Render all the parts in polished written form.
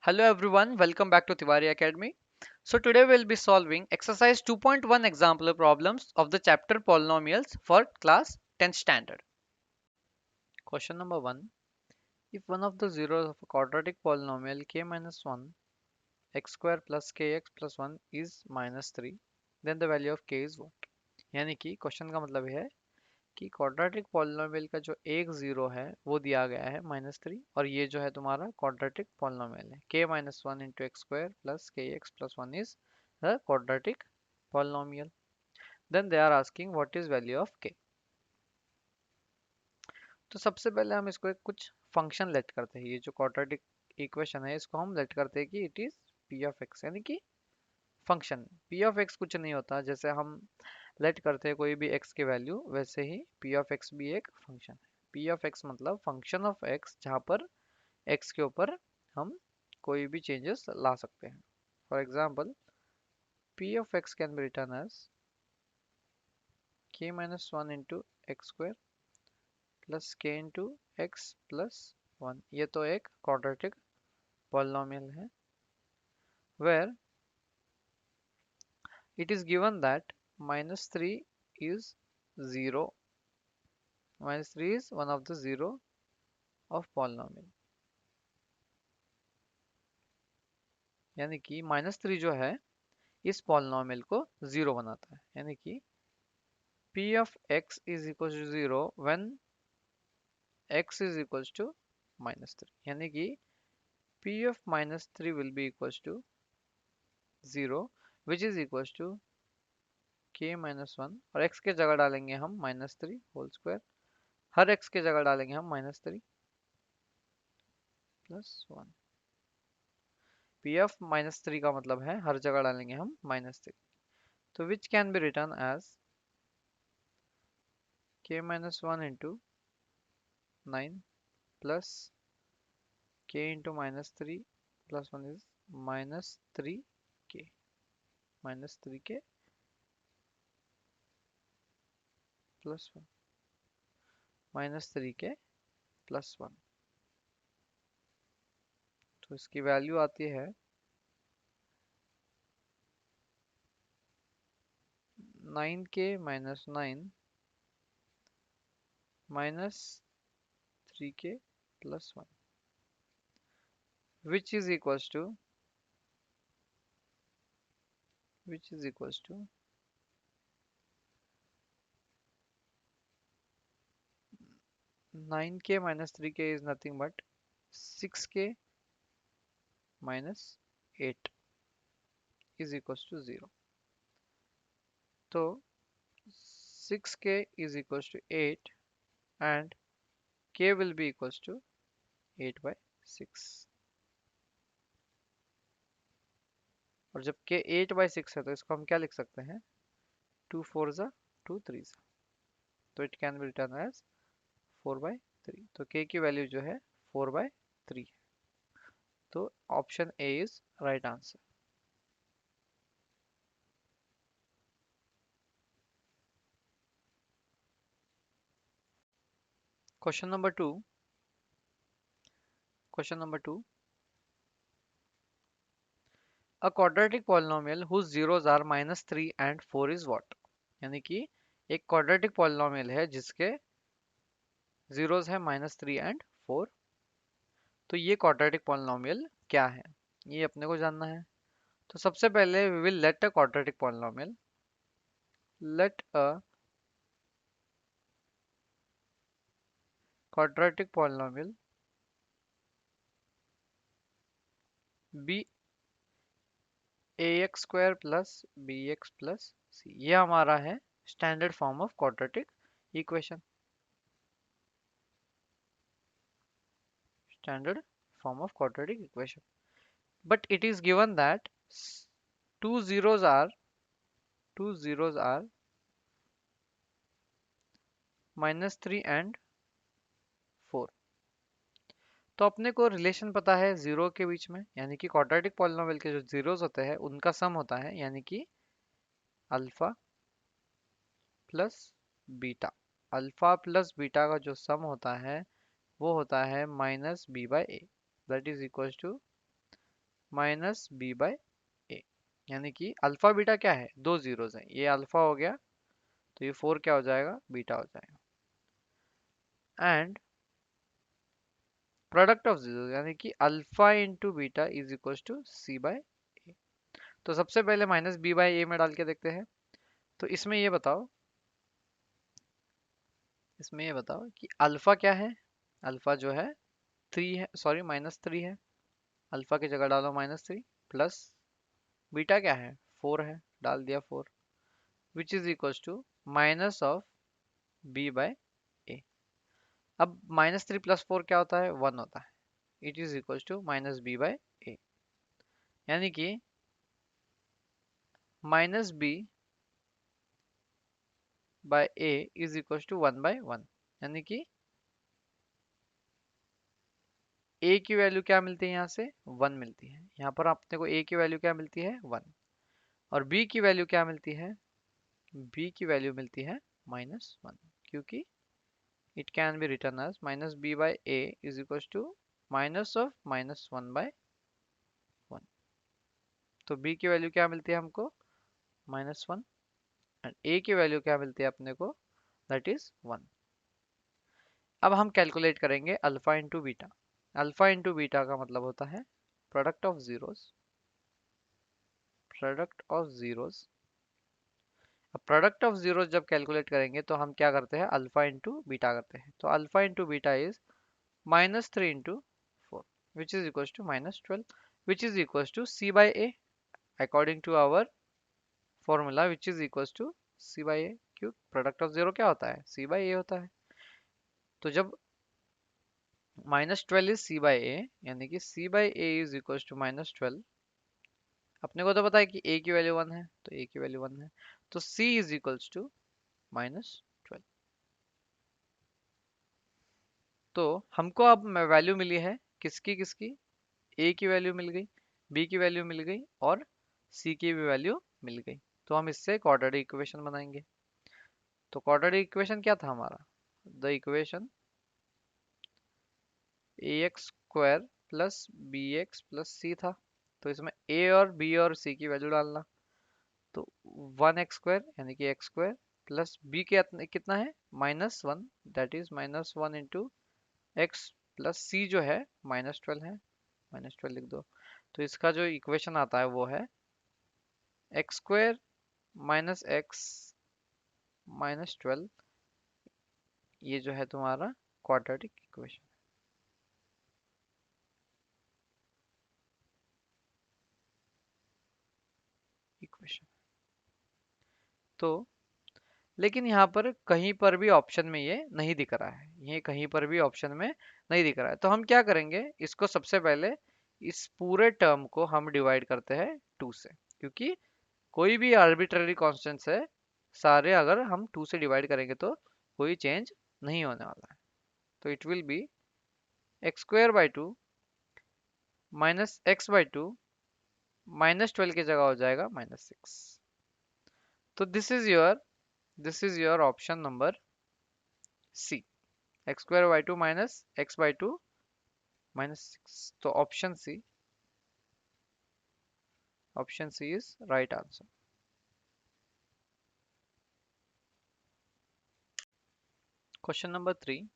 Hello everyone, welcome back to Tiwari Academy. So today we'll be solving exercise 2.1 example problems of the chapter polynomials for class 10th standard. Question number 1. If one of the zeros of a quadratic polynomial k minus 1 x square plus kx plus 1 is minus 3, then the value of k is what? यानी कि question का मतलब है कि quadratic polynomial का जो एक zero है वो दिया गया है -3 और ये जो है तुम्हारा क्वाड्रेटिक पॉलिनोमियल है k minus one into x square plus K X plus one is the quadratic polynomial. Then they are asking what is value of k. तो सबसे पहले हम इसको एक कुछ फंक्शन लेट करते हैं. ये जो क्वाड्रेटिक इक्वेशन है इसको हम लेट करते हैं कि it is p of x, यानी कि फंक्शन p ऑफ x कुछ नहीं होता. जैसे हम लेट करते हैं कोई भी x की वैल्यू, वैसे ही p ऑफ x भी एक फंक्शन है. p ऑफ x मतलब फंक्शन ऑफ x, जहाँ पर x के ऊपर हम कोई भी चेंजेस ला सकते हैं. For example p of x can be written as k minus one into x square plus k into x plus one. ये तो एक क्वाड्रेटिक पॉलिनोमियल है where it is given that minus 3 is 0. Minus 3 is one of the zero of polynomial. यानी कि -3 जो है इस polynomial को जीरो बनाता है. यानी कि p of x is equals to 0 when x is equals to -3. यानी कि p of -3 will be equals to 0 which is equals to k minus 1 और x के जगह डालेंगे हम -3 होल स्क्वायर. हर x के जगह डालेंगे हम -3 प्लस 1. p of -3 का मतलब है हर जगह डालेंगे हम -3. तो which can be written as k minus 1 into 9 plus k into -3 plus 1 is -3k. -3k plus 1. -3k plus 1. तो इसकी वैल्यू आती है 9k minus 9 minus 3k plus 1 which is equals to 9k minus 3k is nothing but 6k minus 8 is equals to 0. तो 6k is equals to 8 and k will be equals to 8 by 6. और जब k 8 by 6 है तो इसको हम क्या लिख सकते हैं? 2 4 जा 2 3 जा. तो it can be written as 4 by 3. तो k की वैल्यू जो है 4 by 3 है. तो option A is right answer. Question number 2. Question number 2. A quadratic polynomial whose zeros are -3 and 4 is what? यानी कि एक quadratic polynomial है जिसके zeros है -3 and 4. तो ये quadratic polynomial क्या है, ये अपने को जानना है. तो सबसे पहले we will let a quadratic polynomial be ax square plus bx plus c. ये हमारा है standard form of quadratic equation. Standard form of quadratic equation. But it is given that two zeros are -3 and 4. तो अपने को relation पता है zero के बीच में, यानी कि क्वाड्रेटिक पॉलिनोमियल के जो जीरोस होते हैं उनका सम होता है, यानी कि alpha plus beta. Alpha plus beta का जो सम होता है वो होता है -b/a. That is equal to minus B by A, यानी कि अल्फा बीटा क्या है, दो जीरोस हैं, ये अल्फा हो गया तो ये 4 क्या हो जाएगा, बीटा हो जाएगा। एंड प्रोडक्ट ऑफ जीरो यानी कि alpha into beta is equal to C by ए। तो सबसे पहले माइनस बी बाय ए में डाल के देखते हैं। तो इसमें ये बताओ कि अल्फा क्या है, अल्फा जो है 3 है, सॉरी -3 है, अल्फा की जगह डालो -3, प्लस बीटा क्या है 4 है, डाल दिया 4, which is equal to minus of B by ए। अब -3 प्लस 4 क्या होता है, 1 होता है, it is equal to minus B by A, यानी कि minus B by A is equal to 1/1, यानी कि ए की वैल्यू क्या मिलती है, यहाँ से 1 मिलती है, यहाँ पर अपने को ए की वैल्यू क्या मिलती है 1, और बी की वैल्यू क्या मिलती है, बी की वैल्यू मिलती है -1, क्योंकि it can be written as minus B by A is equal to minus of -1/1। तो बी की वैल्यू क्या मिलती है हमको -1, एंड ए की वैल्यू क्या मिलती है अपने को, दैट इज 1। अब हम कैलकुलेट करेंगे alpha into beta. Alpha into beta का मतलब होता है product of zeros, product of zeros. अब प्रोडक्ट ऑफ जीरोस जब कैलकुलेट करेंगे तो हम क्या करते हैं, अल्फा इंटू बीटा करते हैं। तो alpha into beta is -3 into 4 which is equal to -12 which is equal to C by A according to our formula which is equal to C by A. क्यों, प्रोडक्ट ऑफ जीरो क्या होता है, सी by ए होता है। तो जब -12 is C by A, यानी कि C by A is equal to -12, अपने को तो पता है कि a की वैल्यू 1 है, तो a की वैल्यू 1 है, तो c इज इक्वल्स टू -12। तो हमको अब वैल्यू मिली है किसकी किसकी, a की वैल्यू मिल गई, b की वैल्यू मिल गई, और c की भी वैल्यू मिल गई। तो हम इससे क्वाड्रेटिक इक्वेशन बनाएंगे। तो क्वाड्रेटिक इक्वेशन क्या था हमारा, the equation ax square plus bx plus c था। तो इसमें a और b और c की वैल्यू डालना। तो 1x स्क्वायर यानी कि एक्स स्क्वायर प्लस बी के कितना है -1, that is -1 into x, plus C जो है -12 है, -12 लिख दो। तो इसका जो इक्वेशन आता है वो है एक्स स्क्वायर माइनस एक्स -12, ये जो है तुम्हारा क्वाड्रेटिक इक्वेशन। इक्वेशन तो लेकिन यहाँ पर कहीं पर भी ऑप्शन में ये नहीं दिख रहा है, ये कहीं पर भी ऑप्शन में नहीं दिख रहा है। तो हम क्या करेंगे, इसको सबसे पहले इस पूरे टर्म को हम डिवाइड करते हैं 2 से, क्योंकि कोई भी आर्बिट्ररी कॉन्स्टेंट्स है, सारे अगर हम 2 से डिवाइड करेंगे तो कोई चेंज नहीं होने वाला है। तो it will be x square by 2 minus x by 2, -12 की जगह हो जाएगा -6। तो this is your option number C, x square by 2 minus x by 2 -6। तो option C is right answer. Question number 3,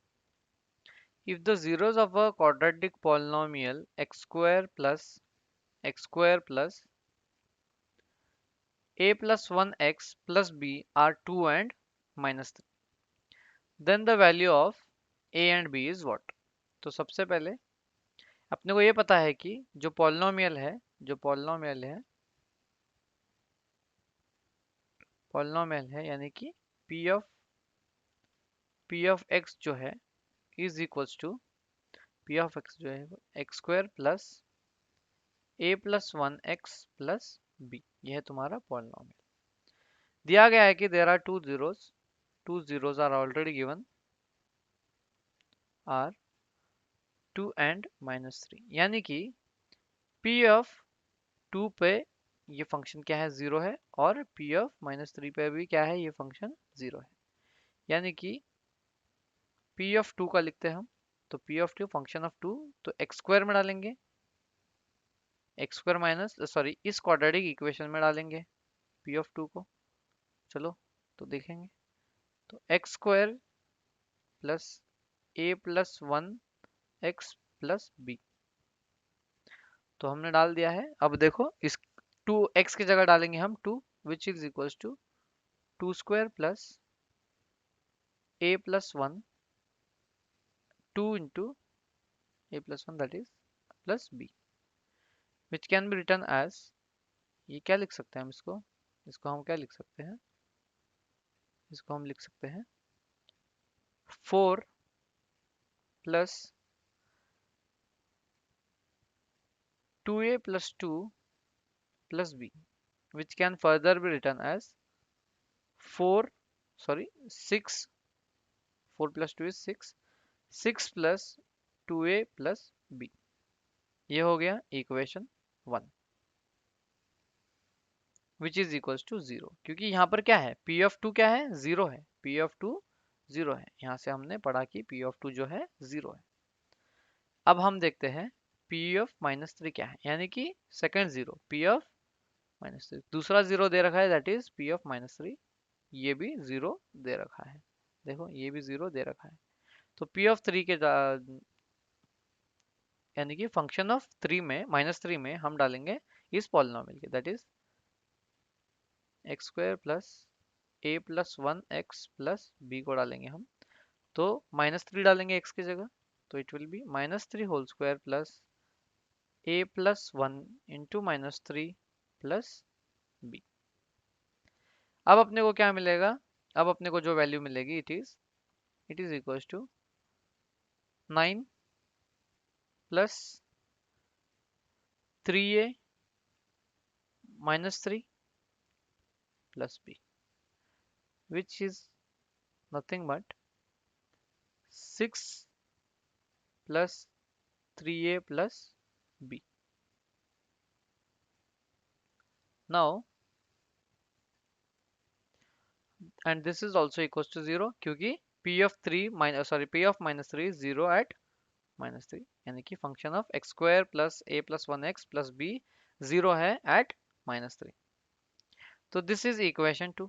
if the zeros of a quadratic polynomial x square plus a plus 1x plus b are 2 and -3, then the value of a and b is what। तो सबसे पहले अपने को ये पता है कि जो पॉलिनोमियल है यानी कि p ऑफ x जो है is equals to p of x जो है x square plus a plus 1x plus b, यह है तुम्हारा पॉलिनोमियल। दिया गया है कि there are two zeros are already given are 2 and -3, यानी कि p ऑफ 2 पे ये फंक्शन क्या है, 0 है, और p ऑफ -3 पे भी क्या है, ये फंक्शन 0 है। यानी कि p ऑफ 2 का लिखते हैं हम, तो p ऑफ 2 फंक्शन ऑफ 2, तो एक्स स्क्वायर में डालेंगे एक्स स्क्वायर माइनस सॉरी इस क्वाड्रेटिक इक्वेशन में डालेंगे पी ऑफ टू को। चलो तो देखेंगे। तो X square plus A plus one x plus B, तो हमने डाल दिया है। अब देखो इस टू एक्स की जगह डालेंगे हम two, which is equals to two square plus A plus one two into A plus one that is plus B, which can be written as, ये क्या लिख सकते हैं हम इसको, इसको हम क्या लिख सकते हैं, इसको हम लिख सकते हैं four plus two A plus two plus B, which can further be written as 4 sorry 6, 4 plus 2 is 6, 6 plus 2a plus b, ये हो गया equation 1 which is equals to 0, क्योंकि यहाँ पर क्या है p ऑफ 2 क्या है 0 है, p ऑफ 2 0 है, यहाँ से हमने पढ़ा कि p ऑफ 2 जो है 0 है। अब हम देखते हैं p ऑफ माइनस थ्री क्या है, यानी कि second zero p of minus three, दूसरा जीरो दे रखा है that is p of minus three, ये भी जीरो दे रखा है, देखो ये भी जीरो दे रखा है। तो p ऑफ थ्री के यानी कि फंक्शन ऑफ थ्री में माइनस थ्री में हम डालेंगे इस पॉलिनोमियल के that is x square plus A plus one x plus B को डालेंगे हम। तो माइनस थ्री डालेंगे एक्स की जगह, तो it will be minus three whole square plus A plus one into minus three plus B. अब अपने को क्या मिलेगा, अब अपने को जो वैल्यू मिलेगी it is equal to nine plus three A minus three plus B, which is nothing but 6 plus 3a plus b. Now and this is also equals to 0 क्योंकि p of 3 minus sorry p of minus 3 is 0 at minus 3, यानी कि function of x square plus A plus one x plus B 0 है at minus three. तो this is equation 2।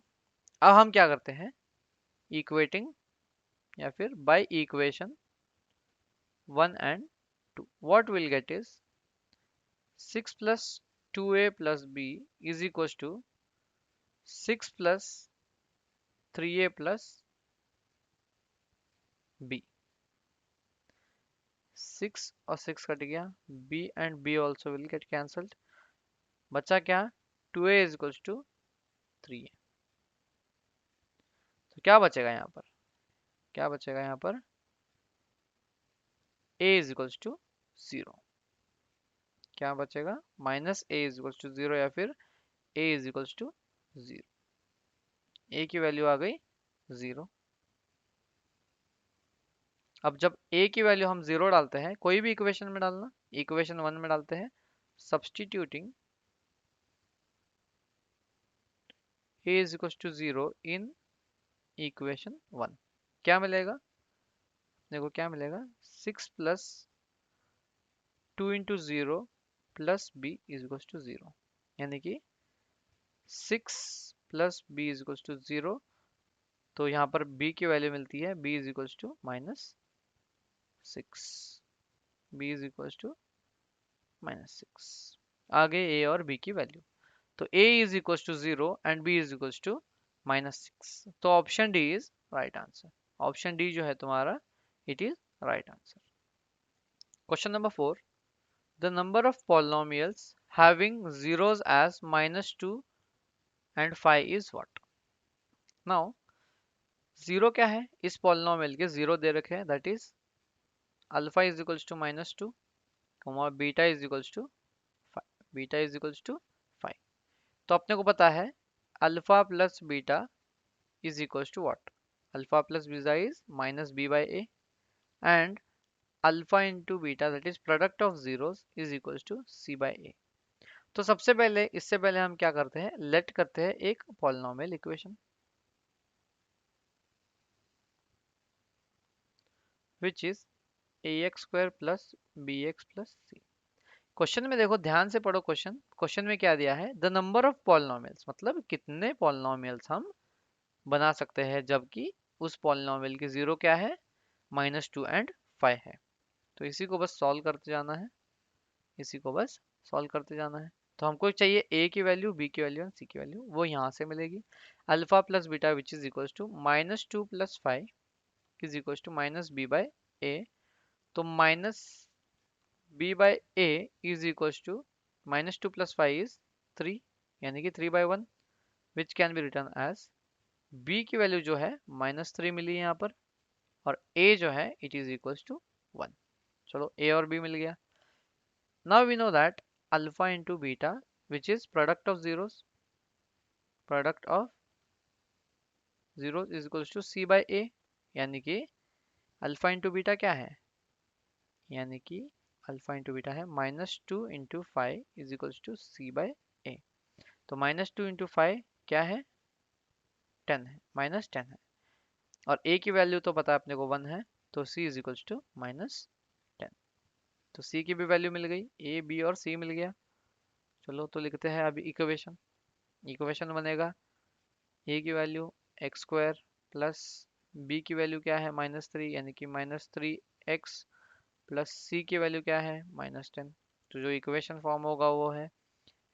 अब हम क्या करते हैं इक्वेटिंग या फिर by equation 1 and 2, what we'll get is 6 plus 2a plus b is equals to 6 plus 3a plus b, 6 और 6 कट गया, b and b also will get cancelled, बचा क्या 2a is equals to 3a। तो क्या बचेगा यहाँ पर, क्या बचेगा यहाँ पर a is equals to 0, क्या बचेगा minus a is equals to 0 या फिर a is equals to 0, a की वैल्यू आ गई 0। अब जब a की वैल्यू हम 0 डालते हैं कोई भी इक्वेशन में डालना, इक्वेशन 1 में डालते हैं substituting a is equals to 0 in equation 1, क्या मिलेगा देखो क्या मिलेगा 6 plus 2 into zero plus B is equal to 0, यानी कि 6 plus B is equal to 0। तो यहाँ पर b की वैल्यू मिलती है b is equal to minus 6, b is equal to minus 6, आ गए a और b की वैल्यू। तो a is equal to 0 and b is equal to minus 6, तो option D is right answer, option D जो है तुम्हारा it is right answer. Question number 4, the number of polynomials having zeros as minus 2 and 5 is what? Now zero क्या है इस polynomial के, zero दे रखे हैं that is alpha is equals to minus two comma beta is equals to 5, beta is equals to 5। तो अपने को पता है alpha plus beta is equals to what, alpha plus beta is minus B by A and alpha into beta that is product of zeros is equals to C by ए। तो सबसे पहले इससे पहले हम क्या करते हैं लेट करते हैं एक polynomial equation which is ax square plus bx plus c। Question में देखो, ध्यान से पढ़ो क्वेश्चन। क्वेश्चन में क्या दिया है, द नंबर ऑफ पॉलिनोमियल्स, मतलब कितने पॉलिनोमियल्स हम बना सकते हैं जबकि उस पॉलिनोमियल की जीरो क्या है, -2 एंड 5 है। तो इसी को बस सॉल्व करते जाना है, इसी को बस सॉल्व करते जाना है। तो हमको चाहिए ए की वैल्यू, बी की वैल्यू एंड सी की वैल्यू, वो यहाँ से मिलेगी। Alpha plus beta which is equal to -2 + 5 is equal to -b/a। तो -b/a is equal to -2 + 5 is 3, यानी कि 3/1, which can be written as, b की वैल्यू जो है -3 मिली है यहाँ पर, और a जो है इट इज इक्वल टू 1। चलो a और b मिल गया। Now we know that alpha into beta, which is product of zeros is equals to c by a, यानी कि अल्फा इंटू बीटा क्या है, यानी कि अल्फा इंटू बीटा है -2 into 5 is equals to c by a। तो -2 into 5 क्या है, 10 है, -10 है, और a की वैल्यू तो पता है अपने को 1 है, तो c इज इक्वल्स टू -10। तो c की भी वैल्यू मिल गई, a b और c मिल गया। चलो तो लिखते हैं अभी इक्वेशन। इक्वेशन बनेगा a की वैल्यू x² प्लस b की वैल्यू क्या है -3, यानी कि -3x प्लस c की वैल्यू क्या है -10। तो जो इक्वेशन फॉर्म होगा वो है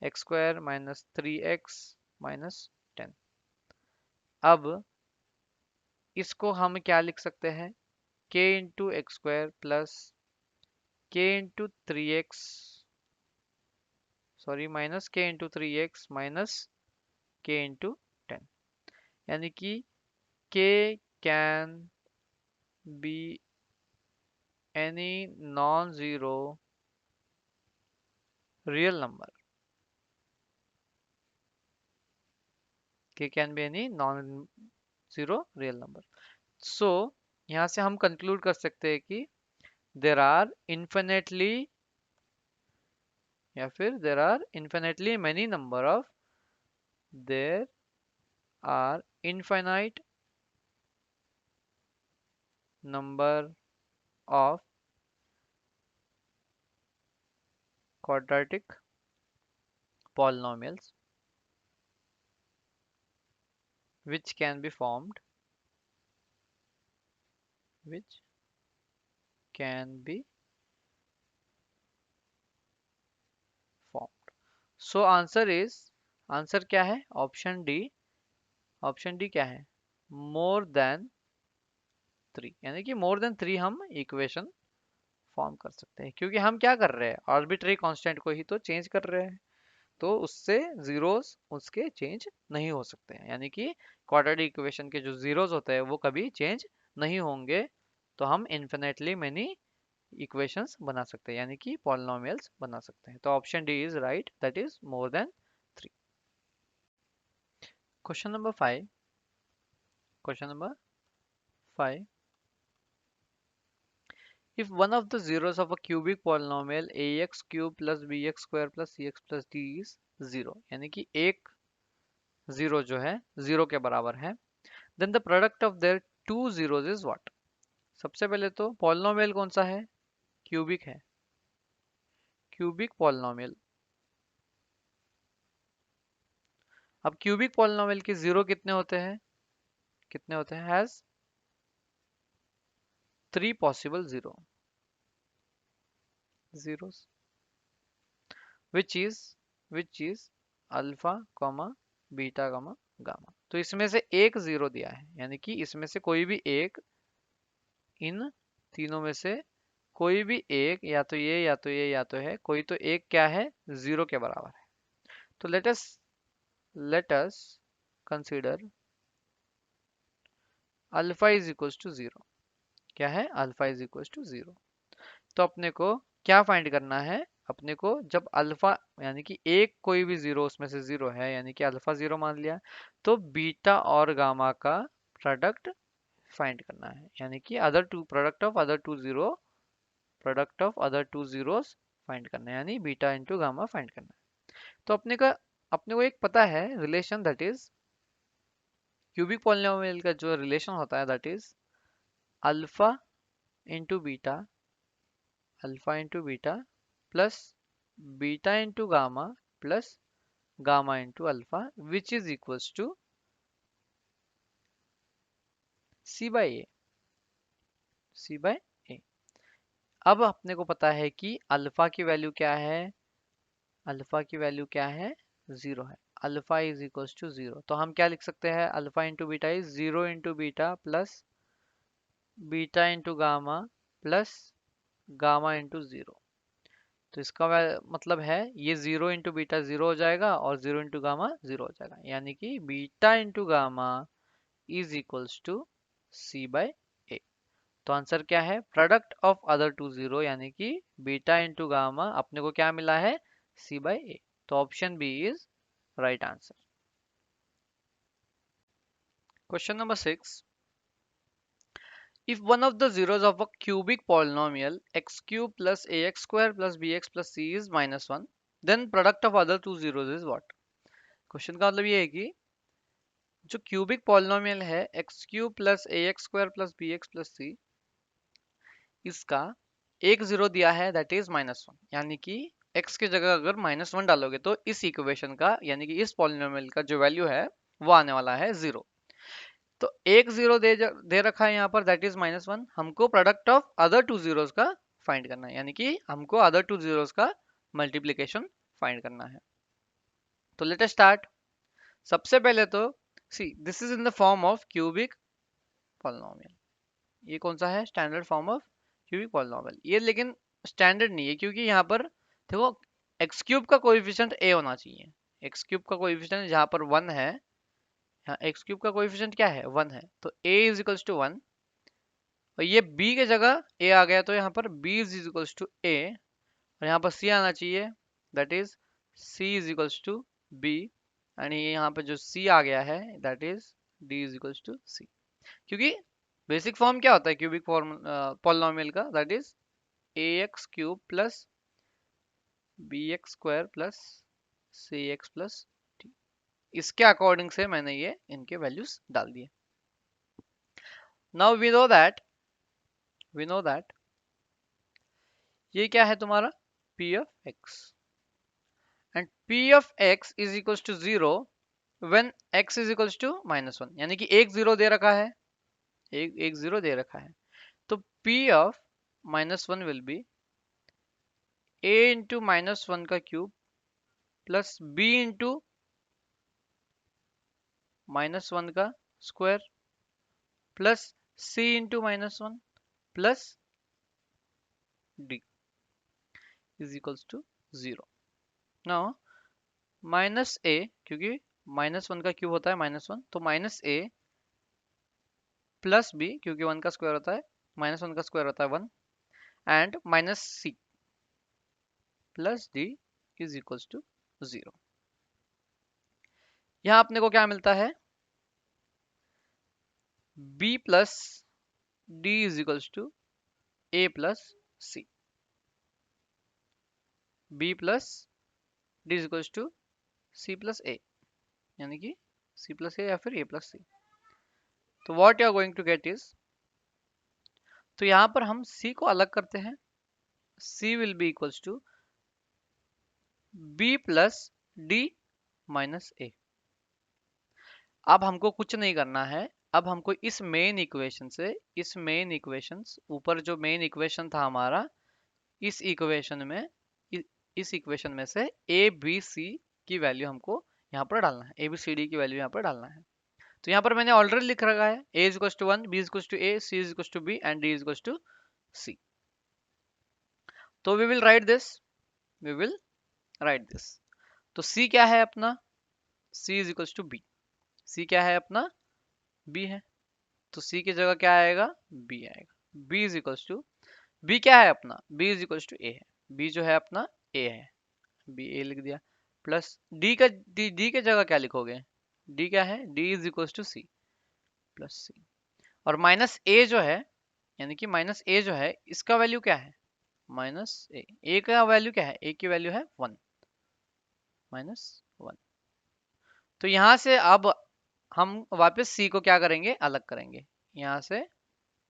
x² -3x -10। अब इसको हम क्या लिख सकते हैं, k into x² plus k into 3x, sorry -k into 3x minus k into 10, यानी कि k can be any non-zero real number, k can be any non-zero real number। so यहाँ से हम कंक्लूड कर सकते हैं कि there are infinitely, या फिर there are infinitely many number of, there are infinite number of quadratic polynomials which can be formed, which can be formed। so answer is, answer क्या है, ऑप्शन डी। ऑप्शन डी क्या है, more than 3, यानी कि more than 3 हम equation form कर सकते हैं, क्योंकि हम क्या कर रहे हैं, आर्बिट्रेरी कांस्टेंट को ही तो चेंज कर रहे हैं, तो उससे जीरोस उसके चेंज नहीं हो सकते हैं, यानी कि क्वाड्रेटिक इक्वेशन के जो जीरोस होते हैं वो कभी चेंज नहीं होंगे। तो हम इन्फिनेटली मेनी इक्वेशंस बना सकते हैं, यानी कि पॉलिनोमियल्स बना सकते हैं। तो option D is right, that is more than 3। Question number 5। Question number 5, if one of the zeros of a cubic polynomial ax cube plus bx square plus cx plus d is 0, यानी कि एक zero जो है zero के बराबर है, then the product of their two zeros is what। सबसे पहले तो पॉलिनोमियल कौन सा है, क्यूबिक है, क्यूबिक पॉलिनोमियल। अब क्यूबिक पॉलिनोमियल के जीरो कितने होते हैं, कितने होते हैं, has 3 possible zeros which is alpha comma beta comma gamma. तो इसमें से एक जीरो दिया है, यानी कि इसमें से कोई भी एक, इन तीनों में से कोई भी एक, या तो ये या तो ये या तो है, कोई तो एक क्या है, जीरो के बराबर है। तो let us consider alpha is equals to 0। क्या है, अल्फा इज इक्वल्स टू 0। तो अपने को क्या फाइंड करना है, अपने को जब अल्फा, यानी कि एक कोई भी जीरो उसमें से जीरो है, यानी कि अल्फा जीरो मान लिया, तो बीटा और गामा का प्रोडक्ट फाइंड करना है, यानी कि other two product of other two zero, product of other two zeros find करना है, यानी बीटा इंटू गामा फाइंड करना है। तो अपने को एक पता है relation, that is cubic polynomial का जो रिलेशन होता है, that is alpha into beta, alpha into beta plus beta into gamma plus gamma into alpha which is equals to C by A, C by A. अब अपने को पता है कि अल्फा की वैल्यू क्या है, अल्फा की वैल्यू क्या है, जीरो है। Alpha is equals to zero, तो हम क्या लिख सकते हैं, alpha into beta is zero into beta plus beta into gamma plus gamma into zero. तो इसका मतलब है ये जीरो इंटू बीटा जीरो हो जाएगा और जीरो इंटू गामा जीरो हो जाएगा, यानी कि beta into gamma is equals to C by ए। तो आंसर क्या है, product of other two zero, यानी कि बीटा इंटू गामा अपने को क्या मिला है, सी बाय ए। तो option B is right answer. Question number 6, if one of the zeros of a cubic polynomial x cube plus ax square plus bx plus c is minus 1, then product of other two zeros is what? Question का मतलब ये है कि जो cubic polynomial है x cube plus a x square plus b x plus c, इसका एक zero दिया है दैट इज माइनस वन, यानी कि x की जगह अगर माइनस वन डालोगे तो इस इक्वेशन का यानी कि इस पॉलिनोमियल का जो वैल्यू है वो आने वाला है जीरो। तो एक जीरो दे रखा है यहाँ पर दैट इज माइनस वन, हमको product of other two zeros का फाइंड करना है, यानी कि हमको अदर टू जीरोस का मल्टीप्लीकेशन फाइंड करना है। तो लेट अस स्टार्ट। सबसे पहले तो see this is in the form of cubic polynomial, ये कौन सा है, standard form of cubic polynomial. ये लेकिन स्टैंडर्ड नहीं है क्योंकि यहाँ पर देखो एक्स क्यूब का कोएफिशिएंट ए होना चाहिए, एक्स क्यूब का कोएफिशिएंट जहाँ पर वन है, यहाँ एक्स क्यूब का कोएफिशिएंट क्या है, वन है, तो ए इज इक्वल्स टू वन, और ये b के जगह a आ गया तो यहाँ पर b is equals to a, और यहाँ पर c आना चाहिए that is c is equals to b, and ये यहाँ पर जो c आ गया है that is d is equals to c। क्योंकि बेसिक फॉर्म क्या होता है क्यूबिक फॉर्म पॉलिनोमियल का, that is ax cube plus bx square plus cx plus d। इसके अकॉर्डिंग से मैंने ये इनके वैल्यूज डाल दिए। नाउ वी नो दैट ये क्या है तुम्हारा p of x, and p of x is equals to 0 when x is equals to minus 1, यानी कि एक जीरो दे रखा है, एक जीरो दे रखा है, तो p of minus one will be a into minus one का cube plus b into minus one का square plus c into minus one plus d is equals to zero. Now minus a, क्योंकि minus one का cube होता है minus one, तो minus a plus b, क्योंकि one का square होता है माइनस वन का स्क्वायर होता है one, and minus c plus D is equals to zero. यहां अपने को क्या मिलता है, b plus D is equals to A plus C, b plus D is equals to C plus A, यानी कि सी प्लस ए या फिर ए प्लस सी। तो what you are going to get is, तो यहां पर हम c को अलग करते हैं, c will be equals to b plus d minus a. अब हमको कुछ नहीं करना है, अब हमको इस मेन इक्वेशन से, इस मेन इक्वेशन ऊपर जो मेन इक्वेशन था हमारा, इस इक्वेशन में इस इक्वेशन में से ए बी सी की वैल्यू हमको यहाँ पर डालना है, ए बी सी डी की वैल्यू यहाँ पर डालना है। तो यहाँ पर मैंने ऑलरेडी लिख रखा है a is equals to one, b is equals to a, c is equals to b and d is equals to c। तो we will write this, we will write this. तो c क्या है अपना, c is equals to b, c क्या है अपना b है, तो c की जगह क्या आएगा, b आएगा, b is equals to, b क्या है अपना, b is equals to a है, b जो है अपना a है, b a लिख दिया, प्लस d का d के जगह क्या लिखोगे, d क्या है, d is equals to c plus c, और माइनस a जो है, यानी कि माइनस a जो है इसका वैल्यू क्या है, माइनस a का वैल्यू क्या है, a की वैल्यू है वन, माइनस वन। तो यहां से अब हम वापस c को क्या करेंगे, अलग करेंगे, यहाँ से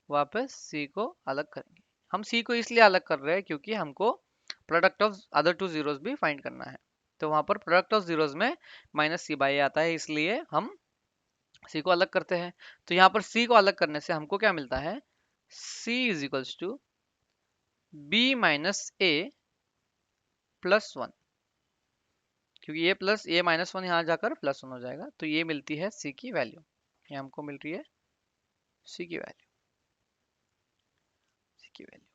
वापस c को अलग करेंगे। हम c को इसलिए अलग कर रहे हैं क्योंकि हमको product of other two zeros भी फाइंड करना है। तो वहां पर प्रोडक्ट ऑफ जीरोस में -c/a आता है, इसलिए हम c को अलग करते हैं। तो यहाँ पर c को अलग करने से हमको क्या मिलता है, c is equals to b minus a plus one, क्योंकि ये प्लस ए माइनस वन यहाँ जाकर प्लस वन हो जाएगा। तो ये मिलती है c की वैल्यू, ये हमको मिल रही है c की वैल्यू, c की वैल्यू।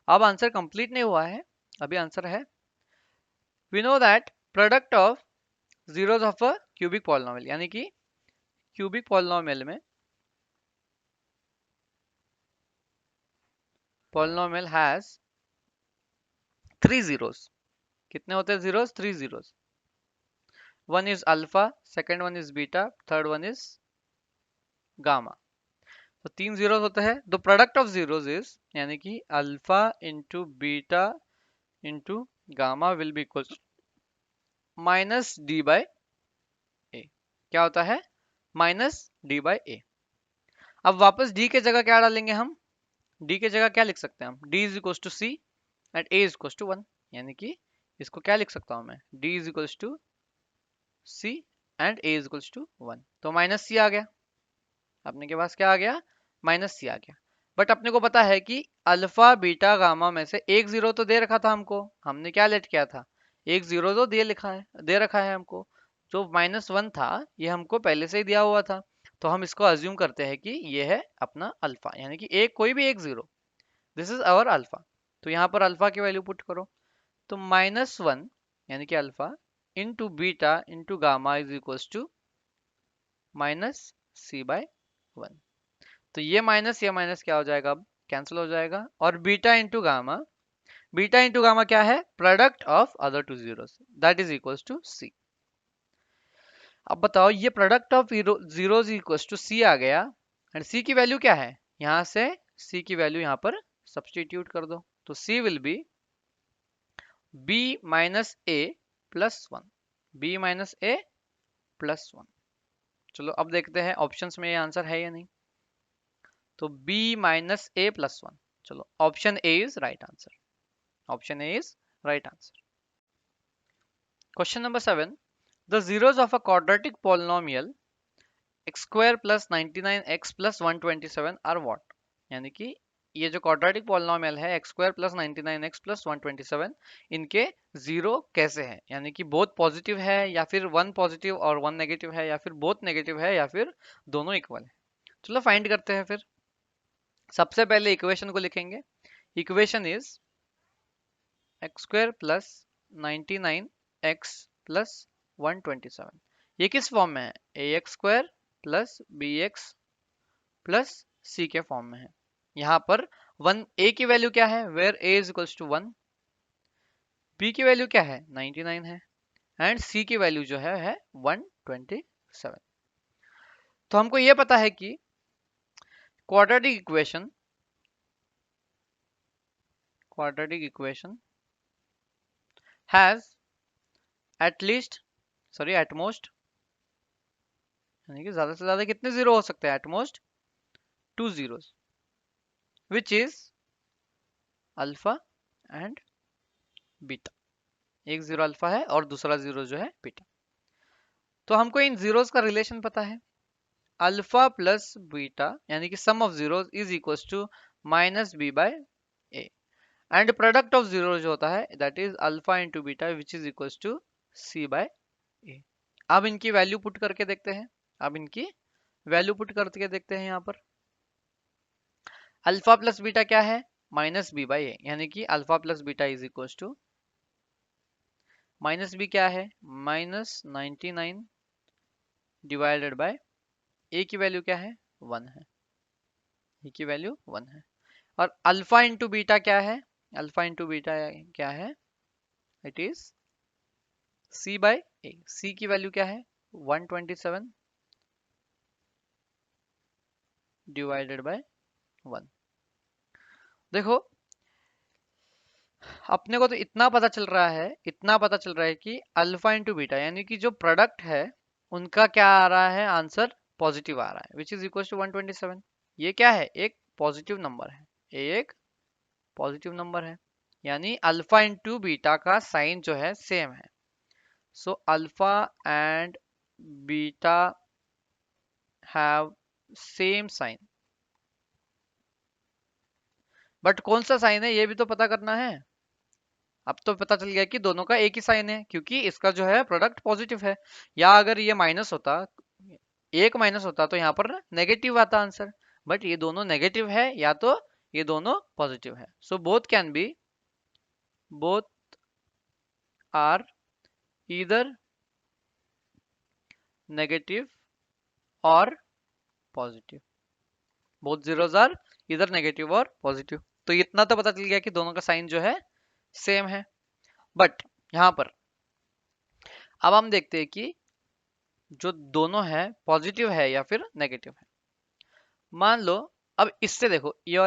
अब आंसर कंप्लीट नहीं हुआ है, अभी आंसर है we know that product of zeros of a cubic polynomial, यानी कि क्यूबिक पॉलिनोमियल में पॉलिनोमियल हैज 3 जीरोस। कितने होते हैं zeros, 3 zeros. One is alpha, second one is beta, third one is gamma. तो 3 जीरोस होते हैं। The product of zeros is, यानी कि alpha into beta into gamma will be equal minus d by a. क्या होता है, minus d by A. अब वापस डी के जगह क्या डालेंगे हम, डी के जगह क्या लिख सकते हैं हम, D is equal to C and A is equal to one, यानी कि इसको क्या लिख सकता हूं मैं, D is equal to C and A is equal to one. तो माइनस सी आ गया, अपने के पास क्या आ गया, माइनस सी आ गया। बट अपने को पता है कि अल्फा बीटा गामा में से एक जीरो तो दे रखा था हमको, हमने क्या लेट किया था, एक जीरो तो दे रखा है हमको। जो माइनस वन था ये हमको पहले से ही दिया हुआ था, तो हम इसको अज्यूम करते हैं कि ये है अपना अल्फा, यानी कि एक कोई भी एक zero, this is our alpha. तो यहाँ पर अल्फा की वैल्यू पुट करो, तो माइनस वन यानी कि alpha into beta into gamma is equal to minus C by one. तो ये माइनस क्या हो जाएगा, अब कैंसिल हो जाएगा। और बीटा इंटू गामा क्या है, product of other two zeros, that is equals to c. अब बताओ ये product of zeros equals to c आ गया, एंड सी की वैल्यू क्या है, यहां से सी की वैल्यू यहां पर सब्सटीट्यूट कर दो, तो c will be b minus A plus one, b minus A plus one. चलो अब देखते हैं ऑप्शंस में ये आंसर है या नहीं। तो b माइनस ए प्लस वन, चलो option A is right answer, option A is right answer. Question number 7, the zeros of a quadratic polynomial x square plus 99x plus 127 are what, यानी कि ये जो क्वाड्रेटिक पॉलिनोमियल है x square plus 99x plus 127, इनके zero कैसे हैं, यानी कि बोथ पॉजिटिव है या फिर वन पॉजिटिव और वन नेगेटिव है, या फिर बोथ नेगेटिव है, या फिर दोनों इक्वल है। चलो फाइंड करते हैं फिर। सबसे पहले इक्वेशन को लिखेंगे, equation is x square plus 99x plus 127। ये किस फॉर्म में है, a x square plus b x plus c के फॉर्म में है। यहाँ पर वन ए की वैल्यू क्या है, where A is equals to one, B की वैल्यू क्या है 99 है, एंड सी की वैल्यू जो है 127। तो हमको ये पता है कि quadratic equation has at most, यानी कि ज्यादा से ज्यादा कितने जीरो हो सकते हैं, at most 2 zeros, which is alpha and beta. एक जीरो अल्फा है और दूसरा जीरो जो है बीटा। तो हमको इन जीरोस का रिलेशन पता है, अल्फा प्लस बीटा यानी कि sum of zeros is equals to minus B by a, and product of zero जो होता है that is alpha into beta which is equals to C by ए। अब इनकी वैल्यू पुट करके देखते हैं, यहाँ पर अल्फा प्लस बीटा क्या है, माइनस बी बाई ए, यानी कि alpha plus beta is equal to minus B क्या है, माइनस 99 डिवाइडेड बाय ए की वैल्यू क्या है, वन है, ए की वैल्यू वन है। और अल्फा इंटू बीटा क्या है, इट इज सी बाय ए, सी की वैल्यू क्या है 127 डिवाइडेड बाय वन। देखो अपने को तो इतना पता चल रहा है कि अल्फा इंटू बीटा यानी कि जो प्रोडक्ट है उनका क्या आ रहा है, आंसर पॉजिटिव आ रहा है, विच इज इक्वल टू 127। ये क्या है, एक पॉजिटिव नंबर है, ये एक पॉजिटिव नंबर है। यानी अल्फा इंटू बीटा का साइन जो है सेम है। So alpha and beta have same sign. But कौन सा साइन है ये भी तो पता करना है। अब तो पता चल गया कि दोनों का एक ही साइन है, क्योंकि इसका जो है प्रोडक्ट पॉजिटिव है। या अगर ये माइनस होता, एक माइनस होता, तो यहाँ पर नेगेटिव आता आंसर। बट ये दोनों नेगेटिव है या तो ये दोनों पॉजिटिव है। So both can be, both are either negative और positive. Both zeros are either negative और पॉजिटिव। तो इतना तो पता चल गया कि दोनों का साइन जो है सेम है। बट यहाँ पर अब हम देखते हैं कि जो दोनों है पॉजिटिव है या फिर नेगेटिव है। मान लो अब इससे देखो, ये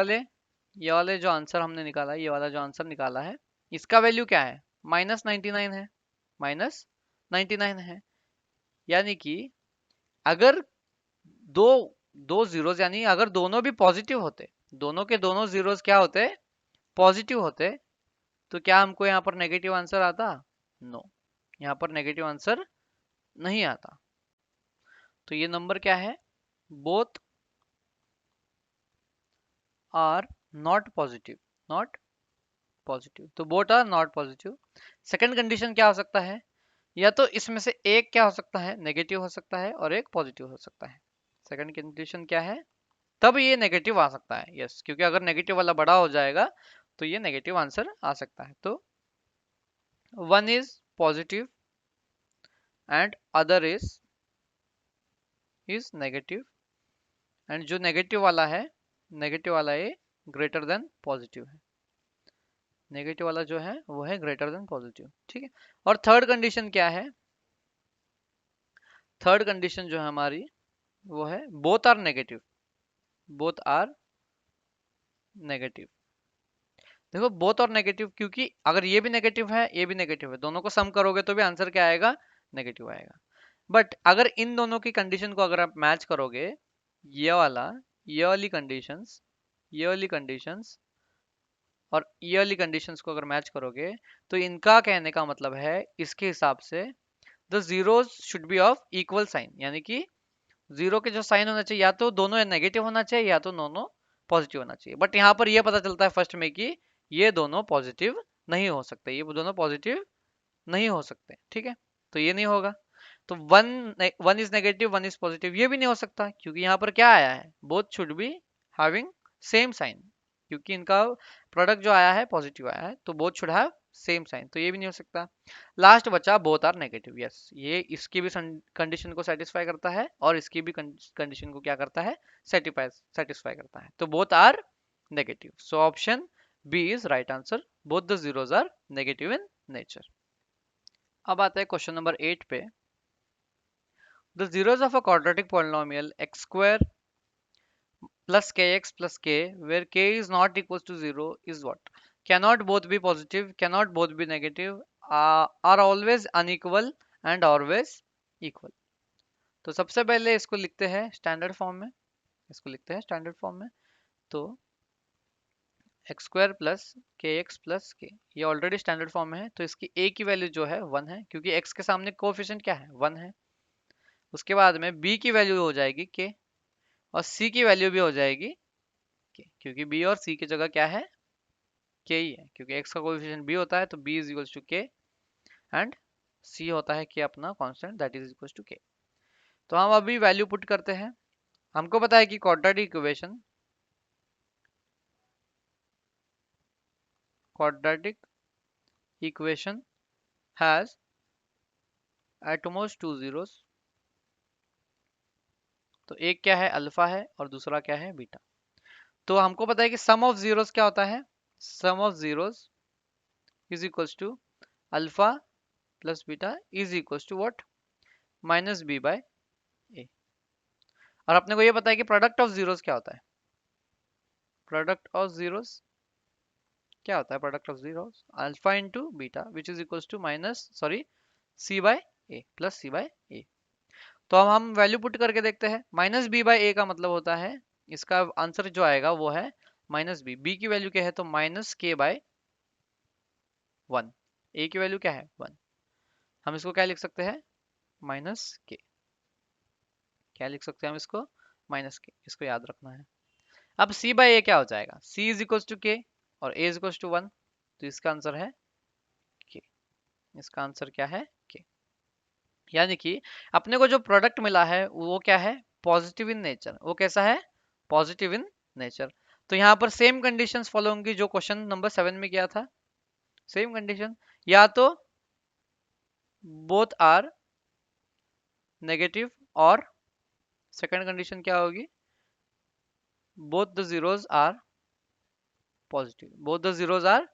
वाले जो आंसर हमने निकाला है, ये वाला जो आंसर निकाला है, इसका वैल्यू क्या है? -99 है, -99 है। यानी कि अगर दो दो जीरोस, यानी अगर दोनों भी पॉजिटिव होते, दोनों के दोनों जीरोस क्या होते? पॉजिटिव होते, तो क्या हमको यहाँ पर नेगेटिव आंसर आता? नो, यहाँ पर नेगेटिव आंसर नहीं आता। तो ये नंबर क्या है? Both are not positive, not positive. तो both are not positive. Second condition क्या हो सकता है? या तो इसमें से एक क्या हो सकता है? नेगेटिव हो सकता है और एक पॉजिटिव हो सकता है। सेकंड कंडीशन क्या है? तब ये नेगेटिव आ सकता है, यस, क्योंकि अगर नेगेटिव वाला बड़ा हो जाएगा तो ये नेगेटिव आंसर आ सकता है। तो one is positive and other is negative, and जो नेगेटिव वाला है, नेगेटिव वाला ये ग्रेटर देन पॉजिटिव है। नेगेटिव वाला जो है वो है ग्रेटर देन पॉजिटिव, ठीक है। और थर्ड कंडीशन क्या है? थर्ड कंडीशन जो है हमारी वो है both are negative, both are negative. देखो बोथ और नेगेटिव, क्योंकि अगर ये भी नेगेटिव है ये भी नेगेटिव है, दोनों को सम करोगे तो भी आंसर क्या आएगा? नेगेटिव आएगा। बट अगर इन दोनों की कंडीशन को अगर आप मैच करोगे, ये वाला, ये वाली कंडीशंस, ये वाली कंडीशंस और ये वाली कंडीशंस को अगर मैच करोगे, तो इनका कहने का मतलब है इसके हिसाब से the zeros should be of equal sign, यानी कि जीरो के जो साइन होना चाहिए या तो दोनों नेगेटिव होना चाहिए या तो दोनों पॉजिटिव होना चाहिए। बट यहाँ पर यह पता चलता है फर्स्ट में कि ये दोनों पॉजिटिव नहीं हो सकते, ये दोनों पॉजिटिव नहीं हो सकते, ठीक है। तो ये नहीं होगा। तो one one is negative, one is positive, ये भी नहीं हो सकता, क्योंकि यहाँ पर क्या आया है? Both should be having same sign, क्योंकि इनका प्रोडक्ट जो आया है पॉजिटिव आया है, तो both should have same sign, तो ये भी नहीं हो सकता। लास्ट बचा बोथ आर नेगेटिव, यस, ये इसकी भी कंडीशन को सेटिस्फाई करता है और इसकी भी कंडीशन को क्या करता है? सेटिस्फाई करता है। तो both are negative. So option B is right answer, both the zeros are negative in nature. अब आता है क्वेश्चन नंबर 8 पे। The zeros of a quadratic polynomial x square plus kx plus k where k is not equals to 0 is what? Cannot both be positive, cannot both be negative, are always unequal and always equal। तो सबसे पहले इसको लिखते हैं standard form में, इसको लिखते हैं स्टैंडर्ड फॉर्म में। तो X square plus K X plus के, ये ऑलरेडी स्टैंडर्ड फॉर्म में है, तो इसकी a की वैल्यू जो है 1 है, क्योंकि x के सामने कोएफिशिएंट क्या है? 1 है। उसके बाद में b की वैल्यू हो जाएगी k, और c की वैल्यू भी हो जाएगी k, क्योंकि b और c की जगह क्या है? k ही है, क्योंकि x का कोएफिशिएंट b होता है, तो b is equals to k and c होता है k अपना constant, that is equals to k। तो हम अभी वैल्यू पुट करते हैं। हमको पता है कि quadratic equation has at most two zeros. तो एक क्या है? अल्फा है, और दूसरा क्या है? बीटा। तो हमको पता है कि सम ऑफ जीरोस क्या होता है? Sum of zeros is equals to alpha plus beta is equals to what? Minus B by a. और अपने को ये पता है कि प्रोडक्ट ऑफ जीरोस क्या होता है? प्रोडक्ट ऑफ जीरोस क्या होता है? Product of zeros alpha into beta which is equals to minus, sorry, c by a plus c by ए। तो अब हम वैल्यू पुट करके देखते हैं। माइनस बी बाय ए का मतलब होता है, इसका आंसर जो आएगा वो है माइनस बी। बी की वैल्यू क्या है? तो माइनस के बाय 1, ए की वैल्यू क्या है 1, हम इसको क्या लिख सकते हैं माइनस के, क्या लिख सकते हैं हम इसको माइनस के, इसको याद रखना है। अब c बाई ए क्या हो जाएगा, c इज इक्वल टू के और a इज इक्वल टू 1, तो इसका आंसर है के, इसका आंसर क्या है के। यानी कि अपने को जो प्रोडक्ट मिला है वो क्या है पॉजिटिव इन नेचर, वो कैसा है पॉजिटिव इन नेचर। तो यहाँ पर सेम कंडीशंस फॉलो होंगी जो क्वेश्चन नंबर 7 में किया था, सेम कंडीशन, या तो बोथ आर नेगेटिव और सेकंड कंडीशन क्या होगी both the zeros are positive, both the zeros are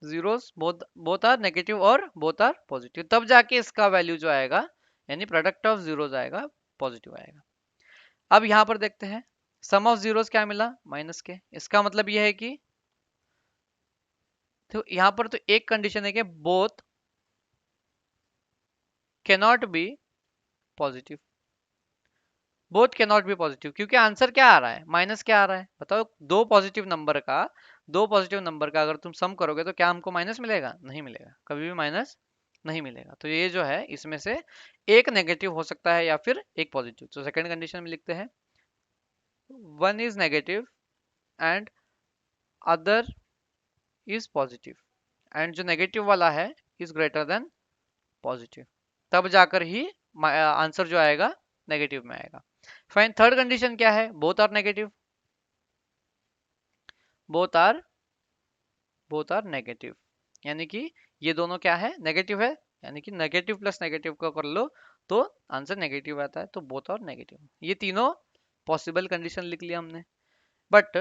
zeros, both are negative और बोथ आर पॉजिटिव, तब जाके इसका वैल्यू जो आएगा यानी प्रोडक्ट ऑफ जीरोस आएगा पॉजिटिव आएगा। अब यहां पर देखते हैं सम ऑफ जीरोस क्या मिला माइनस के, इसका मतलब यह है कि तो यहां पर तो एक कंडीशन है कि both can not be positive, both can not be positive, क्योंकि आंसर क्या आ रहा है माइनस, क्या आ रहा है बताओ, दो पॉजिटिव नंबर का अगर तुम सम करोगे तो क्या हमको माइनस मिलेगा, नहीं मिलेगा, कभी भी माइनस नहीं मिलेगा। तो ये जो है इसमें से एक नेगेटिव हो सकता है या फिर एक पॉजिटिव। तो सेकंड कंडीशन में लिखते हैं one is negative and other is positive, and जो नेगेटिव वाला है इज ग्रेटर देन पॉजिटिव, तब जाकर ही आंसर जो आएगा नेगेटिव में आएगा। फाइन, थर्ड कंडीशन क्या है both are negative, both are negative, यानी कि ये दोनों क्या है नेगेटिव है, यानी कि नेगेटिव प्लस नेगेटिव को कर लो तो आंसर नेगेटिव आता है, तो बोथ और नेगेटिव, ये तीनों पॉसिबल कंडीशन लिख लिया हमने। बट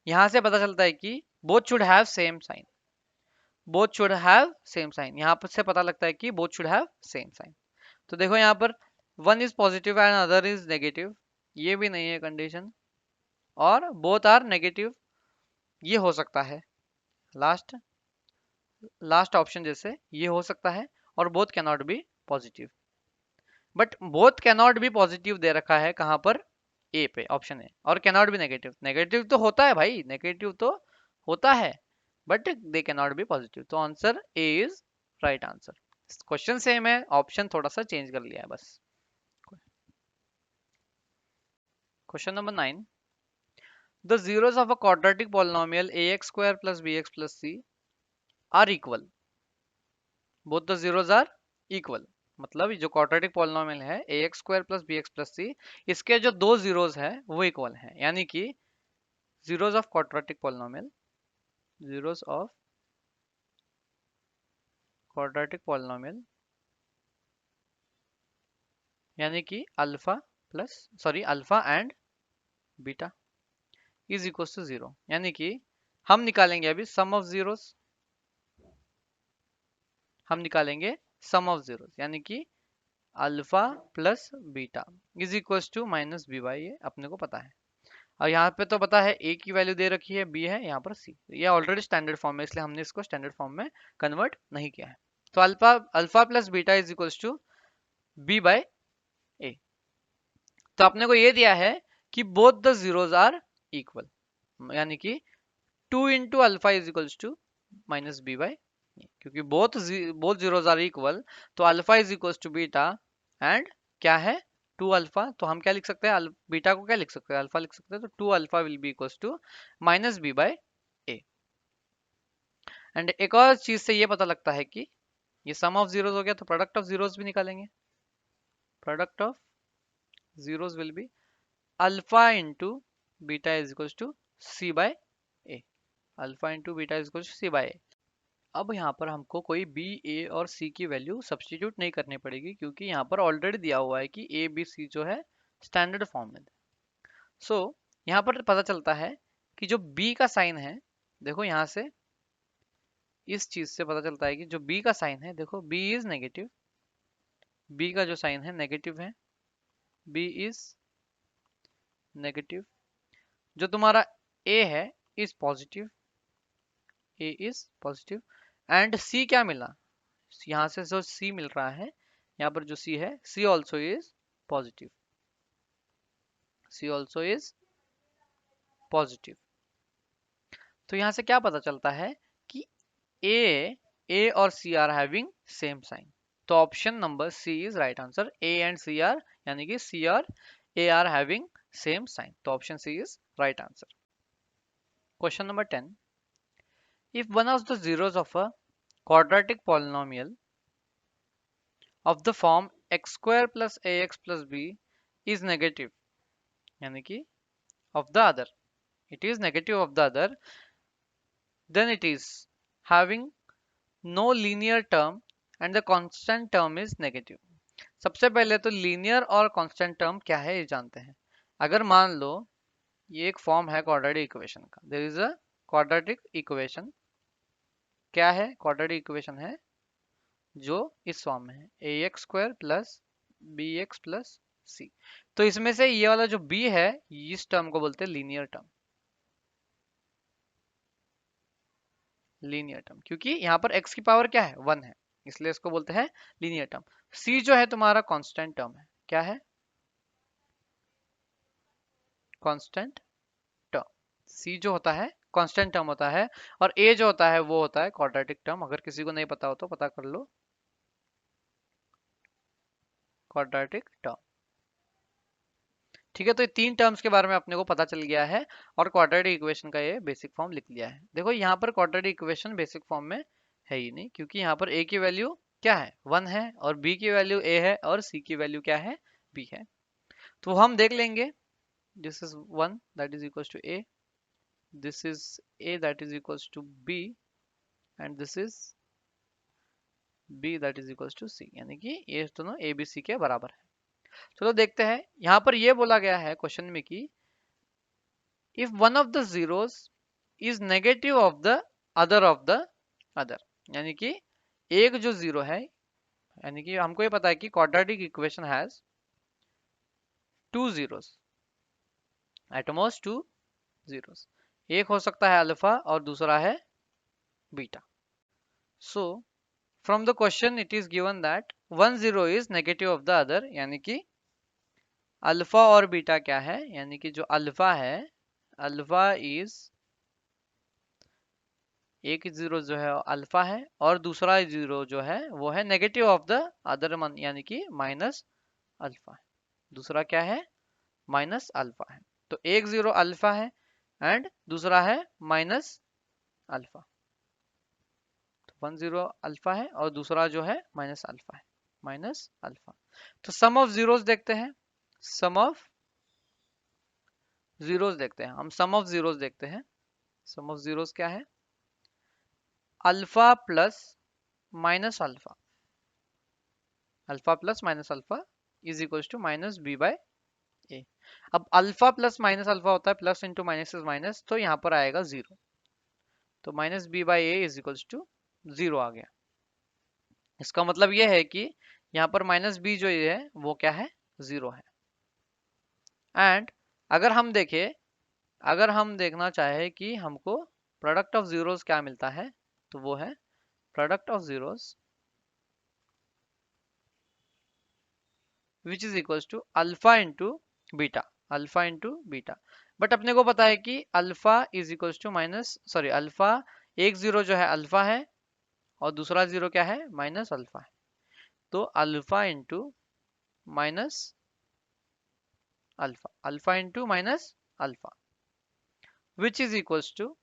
यहां से पता चलता है कि both should have same sign, both should have same sign, यहाँ पर से पता लगता है कि both should have same sign. तो देखो यहाँ पर one is positive and other is negative, ये भी नहीं है कंडीशन, और बोथ आर नेगेटिव ये हो सकता है, लास्ट लास्ट ऑप्शन जैसे ये हो सकता है, और both can not be positive, but both can not be positive दे रखा है कहां पर ए पे ऑप्शन है, और can not be negative, negative तो होता है भाई, नेगेटिव तो होता है but they can not be positive, तो answer A is right answer. Question same है, ऑप्शन थोड़ा सा चेंज कर लिया है बस। Question number 9, the zeros of a quadratic polynomial ax square plus bx plus c are equal, both the zeros are equal, मतलब जो क्वाड्रेटिक पॉलिनोमियल है ax square plus bx plus c, इसके जो दो जीरोस है वो इक्वल है, यानी कि zeros of quadratic polynomial, zeros of quadratic polynomial यानी कि alpha plus sorry alpha and beta is equal to zero, यानी कि हम निकालेंगे अभी सम ऑफ जीरोस, हम निकालेंगे सम ऑफ जीरोस, यानी कि alpha plus beta is equal to minus B by, ये अपने को पता है। और यहाँ पे तो पता है ए की वैल्यू दे रखी है, बी है यहाँ पर सी, ये ऑलरेडी स्टैंडर्ड फॉर्म है इसलिए हमने इसको स्टैंडर्ड फॉर्म में कन्वर्ट नहीं किया है। तो alpha alpha plus beta is equal to b by ए, तो अपने को ये दिया है कि both the zeros are equal, यानी कि 2 into alpha is equal to minus B by, क्योंकि बोथ जीरोज आर इक्वल, तो alpha is equal to beta and क्या है 2 अल्फा, तो हम क्या लिख सकते हैं बीटा को क्या लिख सकते हैं अल्फा लिख सकते हैं, तो 2 alpha will be equal to minus B by A. And एक और चीज से ये पता लगता है कि ये सम ऑफ जीरोस हो गया, तो प्रोडक्ट ऑफ जीरोस भी निकालेंगे, product of zeros will be alpha into beta is equal to C by a, alpha into beta is equal to C by ए। अब यहाँ पर हमको कोई बी ए और सी की वैल्यू सब्सटीट्यूट नहीं करनी पड़ेगी, क्योंकि यहाँ पर ऑलरेडी दिया हुआ है कि ए बी सी जो है स्टैंडर्ड फॉर्म में। सो यहाँ पर पता चलता है कि जो बी का साइन है, देखो यहाँ से इस चीज से पता चलता है कि जो बी का साइन है, देखो बी इज नेगेटिव, बी का जो साइन है नेगेटिव है, बी इज नेगेटिव, जो तुम्हारा ए है is positive, a is positive, and c क्या मिला, यहाँ से जो सी मिल रहा है, यहाँ पर जो सी है c also is positive, c also is positive. तो यहाँ से क्या पता चलता है कि A और C are having same sign. तो option number C is right answer. A and C are यानी कि C और A are having same sign. तो option C is right answer. Question number 10. If one of the zeros of a quadratic polynomial of the form x square plus ax plus b is negative, यानी कि of the other, it is negative of the other, then it is having no linear term and the constant term is negative. सबसे पहले तो linear और constant term क्या है ये जानते हैं. अगर मान लो ये एक फॉर्म है क्वाड्रेटिक इक्वेशन का, there is a quadratic equation. क्या है? क्वाड्रेटिक इक्वेशन है जो इस फॉर्म में है, a x square plus b x plus सी. तो इसमें से ये वाला जो बी है, इस टर्म को बोलते हैं लीनियर टर्म. लीनियर टर्म क्योंकि यहाँ पर x की पावर क्या है? 1 है, इसलिए इसको बोलते हैं लीनियर टर्म. c जो है तुम्हारा कांस्टेंट टर्म है. क्या है? Constant term. c जो होता है कांस्टेंट टर्म होता है, और a जो होता है वो होता है क्वाड्रेटिक टर्म. अगर किसी को नहीं पता हो तो पता कर लो, क्वाड्रेटिक टर्म. ठीक है, तो ये तीन टर्म्स के बारे में अपने को पता चल गया है और क्वाड्रेटिक इक्वेशन का ये बेसिक फॉर्म लिख लिया है. देखो यहाँ पर क्वाड्रेटिक इक्वेशन बेसिक फॉर्म में है ही नहीं, क्योंकि यहाँ पर a की वैल्यू क्या है? 1 है, और b की वैल्यू a है, और c की वैल्यू क्या है? b है. तो हम देख लेंगे. This is 1 that is equals to a, this is a that is equals to b, and this is b that is equals to c, यानी कि ये दोनों a b c के बराबर है. चलो देखते हैं. यहाँ पर ये बोला गया है क्वेश्चन में कि if one of the zeros is negative of the other, यानी कि एक जो जीरो है, यानी कि हमको ये पता है कि quadratic equation has two zeros, at most two zeros. एक हो सकता है अल्फा और दूसरा है beta. So from the question it is given that one zero is negative of the other, यानी कि अल्फा और बीटा क्या है? यानी कि जो अल्फा है, अल्फा इज एक जीरो जो है अल्फा है, और दूसरा जीरो जो है वो है नेगेटिव ऑफ द अदर, यानी कि माइनस अल्फा है. दूसरा क्या है? माइनस अल्फा है. तो एक जीरो अल्फा है एंड दूसरा है माइनस अल्फा. तो 1 0 अल्फा है और दूसरा जो है माइनस अल्फा है, माइनस अल्फा. तो सम ऑफ जीरोस देखते हैं. सम ऑफ जीरोस देखते हैं हम. सम ऑफ जीरोस देखते हैं. सम ऑफ जीरोस क्या है? Alpha plus minus alpha, alpha plus minus alpha is equal to minus B by ए. अब अल्फा प्लस माइनस अल्फा होता है, plus into minus is minus, तो यहाँ पर आएगा जीरो. तो minus B by a is equal to zero आ गया. इसका मतलब यह है कि यहाँ पर माइनस बी जो ये है वो क्या है? जीरो है. एंड अगर हम देखें, अगर हम देखना चाहे कि हमको प्रोडक्ट ऑफ जीरोस क्या मिलता है, तो वो है product of zeros which is equal to alpha into beta, alpha into beta. But अपने को पता है कि alpha is equal to minus, sorry, alpha एक जीरो जो है अल्फा है और दूसरा जीरो क्या है? माइनस अल्फा है. तो alpha into minus alpha, alpha into minus alpha which is equal to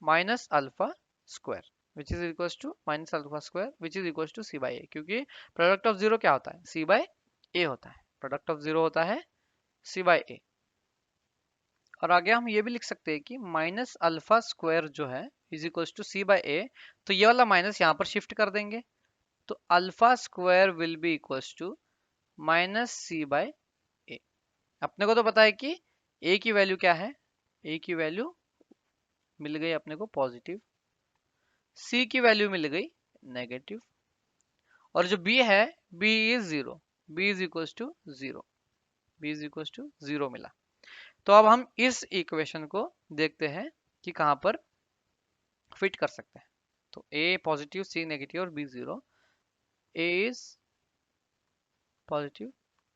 minus alpha square, which is equal to minus alpha square which is equal to C by a. क्योंकि product of zero क्या होता है? सी by ए होता है. Product of zero होता है सी by ए. और आगे हम ये भी लिख सकते हैं कि माइनस अल्फा स्क्वायर जो है is equal to C by ए. तो ये वाला माइनस यहाँ पर शिफ्ट कर देंगे, तो alpha square will be equal to minus c by a. अपने को तो पता है कि ए की वैल्यू क्या है? ए की वैल्यू मिल गई अपने को पॉजिटिव, सी की वैल्यू मिल गई नेगेटिव, और जो बी है B is zero, B is equal to zero, B is equal to zero मिला. तो अब हम इस इक्वेशन को देखते हैं कि कहां पर फिट कर सकते हैं. तो ए पॉजिटिव, सी नेगेटिव और b zero. A is positive,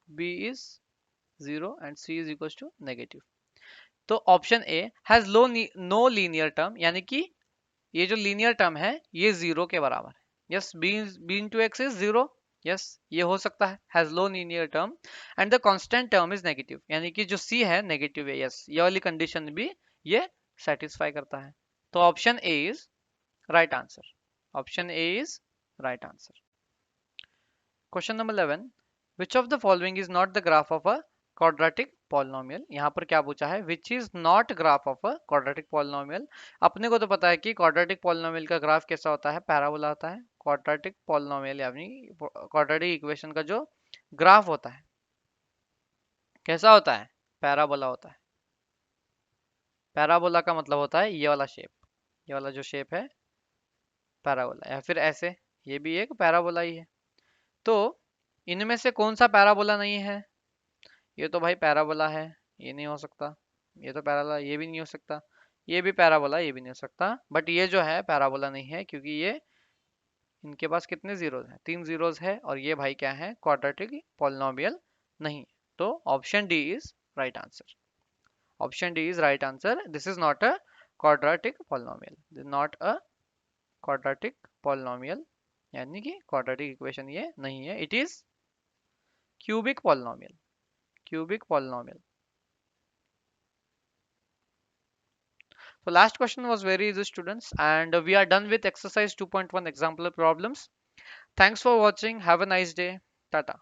b is zero and c is equal to negative. तो option A has no linear term, यानी कि ये जो लीनियर टर्म है ये जीरो के बराबर है। Yes, B into X is zero. Yes, ये हो सकता है, has low linear term and the constant term is negative, यानी कि जो सी है नेगेटिव है। यस, ये वाली कंडीशन भी ये सेटिस्फाई करता है। तो option A is right answer. Option A is right answer. Question number 11, which of the following is not the graph of a quadratic polynomial. यहाँ पर क्या पूछा है, which is not graph of a quadratic polynomial. अपने को तो पता है कि क्वाड्रेटिक पॉलिनोमियल का ग्राफ कैसा होता है, पैराबोला होता है। क्वाड्रेटिक पॉलिनोमियल यानी क्वाड्रेटिक इक्वेशन का जो ग्राफ होता है कैसा होता है, पैराबोला होता है। पैराबोला का मतलब होता है ये वाला शेप, ये वाला जो शेप है पैराबोला, या फिर ऐसे, ये भी एक पैराबोला ही है। तो इनमें से कौन सा पैराबोला नहीं है, ये तो भाई पैराबोला है, ये नहीं हो सकता। ये तो पैराबोला, ये भी नहीं हो सकता। ये भी पैराबोला, ये भी नहीं हो सकता। बट ये जो है पैराबोला नहीं है, क्योंकि ये इनके पास कितने जीरोज हैं, 3 जीरोज है। और ये भाई क्या है, क्वाड्रेटिक पॉलिनोमियल नहीं है। तो option D is right answer. Option D is right answer. This is not a quadratic polynomial, not a quadratic polynomial, यानी कि क्वाड्रेटिक इक्वेशन ये नहीं है। It is cubic polynomial, cubic polynomial. So last question was very easy, students, and we are done with exercise 2.1 example problems. Thanks for watching. Have a nice day. Tata.